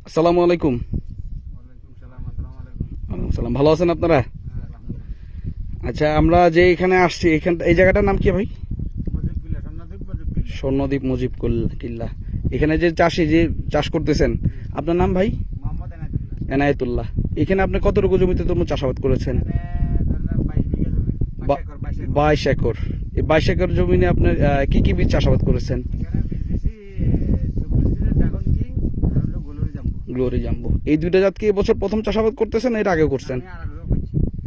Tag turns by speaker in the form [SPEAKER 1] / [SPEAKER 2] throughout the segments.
[SPEAKER 1] আসসালামু আলাইকুম। ওয়ালাইকুম সালাম। ভালো আছেন আপনারা? আচ্ছা, আমরা যে এখানে আসছি, এই জায়গাটার নাম কি ভাই? স্বর্ণদ্বীপ মুজিব কিল্লা। এখানে যে চাষি যে চাষ করতেছেন, আপনার নাম ভাই? এনায়েতুল্লাহ। এখানে আপনি কতটুকু জমিতে তরমুজ চাষাবাদ করেছেন? 22 একর। এই 22 একর জমিনে আপনার কি কি বীজ চাষাবাদ করেছেন? Glory jumbo. এই দুইটা জাত কি এবছর প্রথম চাষাবাদ করতেছেন, এর আগেও করছেন?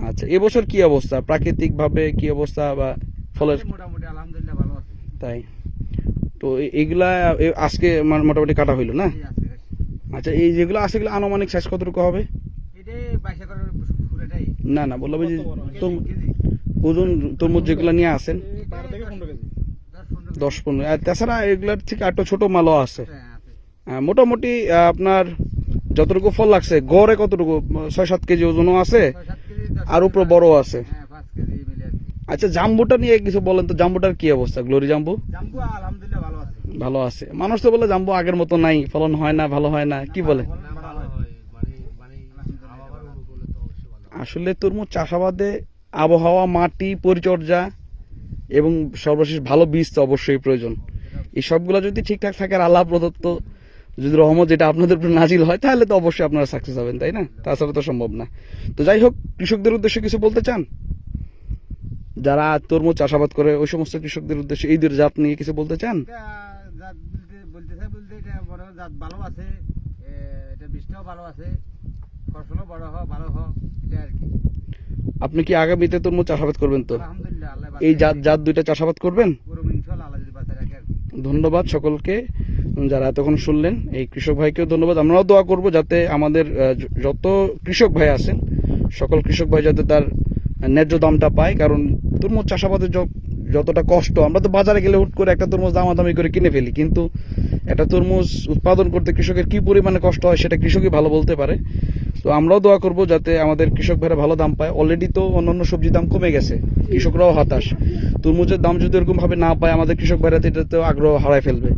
[SPEAKER 1] আচ্ছা, এবছর কি অবস্থা, প্রাকৃতিক ভাবে কি অবস্থা বা ফলের?
[SPEAKER 2] মোটামুটি আলহামদুলিল্লাহ ভালো আছে।
[SPEAKER 1] তাই তো এইগুলা আজকে মোটামুটি কাটা হইলো না? আচ্ছা, এই যেগুলো আছে এগুলো আনুমানিক সাইজ কতটুকু হবে? না না, বললাম যে ওজন তরমুজ যেগুলো নিয়ে আসেন 10-15, আর তাছাড়া এগুলার থেকে একটু ছোট মালও আছে। মোটামুটি আপনার যতটুকু ফল লাগছে গড়ে কতটুকু, 6-7 কেজি ওজনও আছে আর উপরে বড় আছে। আচ্ছা, জাম্বুটা নিয়ে কিছু বলেন তো, জাম্বুটার কি অবস্থা? গ্লোরি জাম্বু
[SPEAKER 2] আলহামদুলিল্লাহ ভালো আছে।
[SPEAKER 1] ভালো আছে। মানুষ তো বলে জাম্বু আগের মতো নাই, ফলন হয় না, ভালো হয় না, কি বলে? আসলে তরমুজ চাষাবাদে আবহাওয়া, মাটি, পরিচর্যা এবং সর্বশেষ ভালো বীজ তো অবশ্যই প্রয়োজন। এই সবগুলো যদি ঠিকঠাক থাকে আর আল্লাহ প্রদত্ত যদি রহমত যেটা আপনাদের উপর নাজিল হয়, তাহলে তো অবশ্যই আপনারা সাকসেস হবেন, তাই না? তাছাড়া তো সম্ভব না। তো যাই হোক, কৃষকদের উদ্দেশ্যে কিছু বলতে চান? যারা তরমুজ চাষাবাদ করে ওই সমস্ত কৃষকদের উদ্দেশ্যে এই জাত নিয়ে কিছু বলতে চান?
[SPEAKER 2] ভালো আছে, এটা বীজটাও ভালো আছে, ফসলও বড় হয়, ভালো হয়, এটা আর কি।
[SPEAKER 1] আপনি কি আগামীতে তরমুজ চাষাবাদ করবেন তো?
[SPEAKER 2] আলহামদুলিল্লাহ আল্লাহ
[SPEAKER 1] এই জাত দুইটা চাষাবাদ করবেন?
[SPEAKER 2] করব ইনশাআল্লাহ, আল্লাহ যদি বাঁচায় রাখে আর কি।
[SPEAKER 1] ধন্যবাদ সকলকে যারা এতক্ষণ শুনলেন। এই কৃষক ভাইকেও ধন্যবাদ। আমরাও দোয়া করব যাতে আমাদের যত কৃষক ভাই আছেন, সকল কৃষক ভাই যাতে তার ন্যায্য দামটা পায়। কারণ তরমুজ চাষাবাদের যতটা কষ্ট, আমরা তো বাজারে গেলে হুট করে একটা তরমুজ দামাদামি করে কিনে ফেলি, কিন্তু একটা তরমুজ উৎপাদন করতে কৃষকের কি পরিমাণে কষ্ট হয় সেটা কৃষকই ভালো বলতে পারে। তো আমরাও দোয়া করব যাতে আমাদের কৃষক ভাইরা ভালো দাম পায়। অলরেডি তো অন্যান্য সবজির দাম কমে গেছে, কৃষকরাও হতাশ। তরমুজের দাম যদি এরকম ভাবে না পায়, আমাদের কৃষক ভাইরা তো এটাতে আগ্রহ হারায় ফেলবে।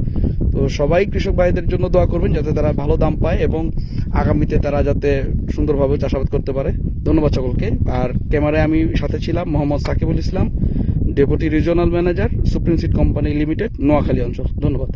[SPEAKER 1] তো সবাই কৃষক ভাইদের জন্য দোয়া করবেন যাতে তারা ভালো দাম পায় এবং আগামীতে তারা যাতে সুন্দরভাবে চাষাবাদ করতে পারে। ধন্যবাদ সকলকে। আর ক্যামেরায় আমি সাথে ছিলাম Mohammad Sakibul Islam, deputy regional manager, supreme seed company limited, Noakhali অঞ্চল। ধন্যবাদ।